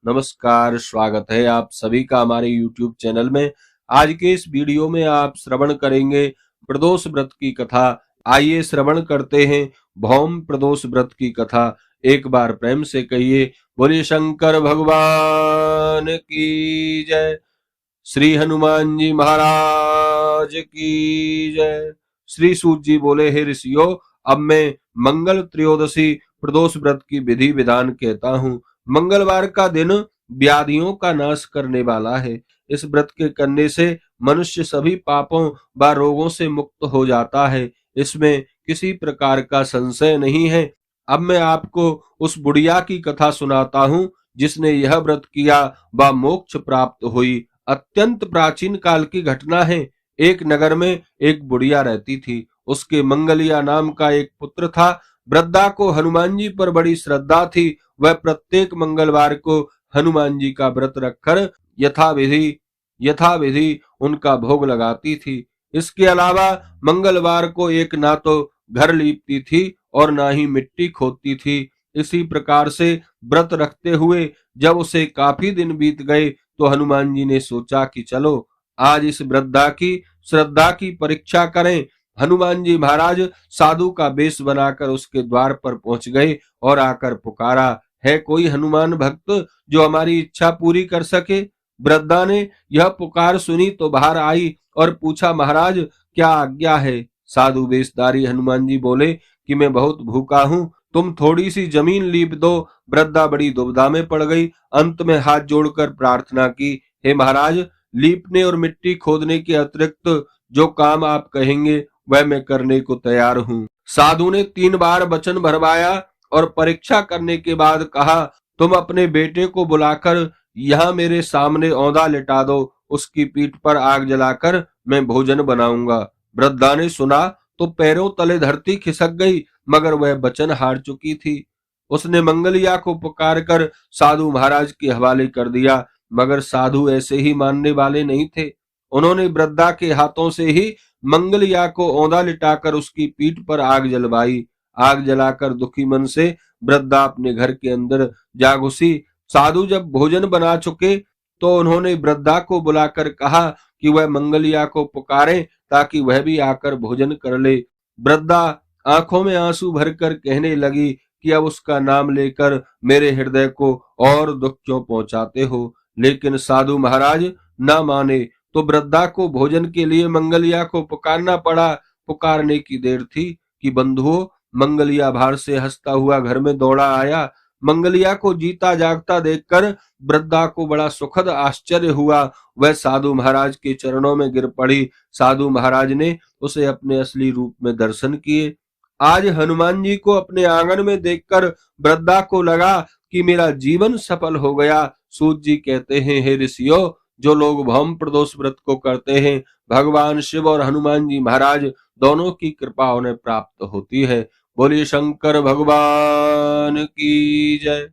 नमस्कार, स्वागत है आप सभी का हमारे YouTube चैनल में। आज के इस वीडियो में आप श्रवण करेंगे प्रदोष व्रत की कथा। आइए श्रवण करते हैं भौम प्रदोष व्रत की कथा। एक बार प्रेम से कहिए, बोलिए शंकर भगवान की जय, श्री हनुमान जी महाराज की जय। श्री सूत जी बोले, हे ऋषियों, अब मैं मंगल त्रयोदशी प्रदोष व्रत की विधि विधान कहता हूँ। मंगलवार का दिन व्याधियों का नाश करने वाला है। इस व्रत के करने से मनुष्य सभी पापों व रोगों से मुक्त हो जाता है, इसमें किसी प्रकार का संशय नहीं है। अब मैं आपको उस बुढ़िया की कथा सुनाता हूँ जिसने यह व्रत किया व मोक्ष प्राप्त हुई। अत्यंत प्राचीन काल की घटना है। एक नगर में एक बुढ़िया रहती थी। उसके मंगलिया नाम का एक पुत्र था। वृद्धा को हनुमान जी पर बड़ी श्रद्धा थी। वह प्रत्येक मंगलवार को हनुमान जी का व्रत रखकर यथाविधि उनका भोग लगाती थी। इसके अलावा मंगलवार को एक ना तो घर लीपती थी और ना ही मिट्टी खोदती थी। इसी प्रकार से व्रत रखते हुए जब उसे काफी दिन बीत गए तो हनुमान जी ने सोचा कि चलो आज इस वृद्धा की श्रद्धा की परीक्षा करें। हनुमान जी महाराज साधु का वेश बनाकर उसके द्वार पर पहुंच गए और आकर पुकारा, है कोई हनुमान भक्त जो हमारी इच्छा पूरी कर सके। वृद्धा ने यह पुकार सुनी तो बाहर आई और पूछा, महाराज क्या आज्ञा है। साधु वेशधारी हनुमान जी बोले कि मैं बहुत भूखा हूँ, तुम थोड़ी सी जमीन लीप दो। वृद्धा बड़ी दुविधा में पड़ गई। अंत में हाथ जोड़कर प्रार्थना की, हे महाराज, लीपने और मिट्टी खोदने के अतिरिक्त जो काम आप कहेंगे वह मैं करने को तैयार हूँ। साधु ने 3 बार वचन भरवाया और परीक्षा करने के बाद कहा, तुम अपने बेटे को बुलाकर यहाँ मेरे सामने औंधा लिटा दो, उसकी पीठ पर आग जलाकर मैं भोजन बनाऊंगा। वृद्धा ने सुना तो पैरों तले धरती खिसक गई, मगर वह वचन हार चुकी थी। उसने मंगलिया को पुकार कर साधु महाराज के हवाले कर दिया, मगर साधु ऐसे ही मानने वाले नहीं थे। उन्होंने वृद्धा के हाथों से ही मंगलिया को औंधा लिटाकर उसकी पीठ पर आग जलवाई। आग जलाकर दुखी मन से वृद्धा अपने घर के अंदर जा घुसी। साधु जब भोजन बना चुके तो उन्होंने वृद्धा को बुलाकर कहा कि वह मंगलिया को पुकारे ताकि वह भी आकर भोजन कर ले। वृद्धा आंखों में आंसू भरकर कहने लगी कि अब उसका नाम लेकर मेरे हृदय को और दुख क्यों पहुंचाते हो। लेकिन साधु महाराज ना माने तो वृद्धा को भोजन के लिए मंगलिया को पुकारना पड़ा। पुकारने की देर थी कि बंधुओं, मंगलिया बाहर से हंसता हुआ घर में दौड़ा आया। मंगलिया को जीता जागता देखकर वृद्धा को बड़ा सुखद आश्चर्य हुआ। वह साधु महाराज के चरणों में गिर पड़ी। साधु महाराज ने उसे अपने असली रूप में दर्शन किए। आज हनुमान जी को अपने आंगन में देखकर वृद्धा को लगा कि मेरा जीवन सफल हो गया। सूत जी कहते हैं, हे ऋषियों, जो लोग भौम प्रदोष व्रत को करते हैं, भगवान शिव और हनुमान जी महाराज दोनों की कृपा उन्हें प्राप्त होती है। बोलिए शंकर भगवान की जय।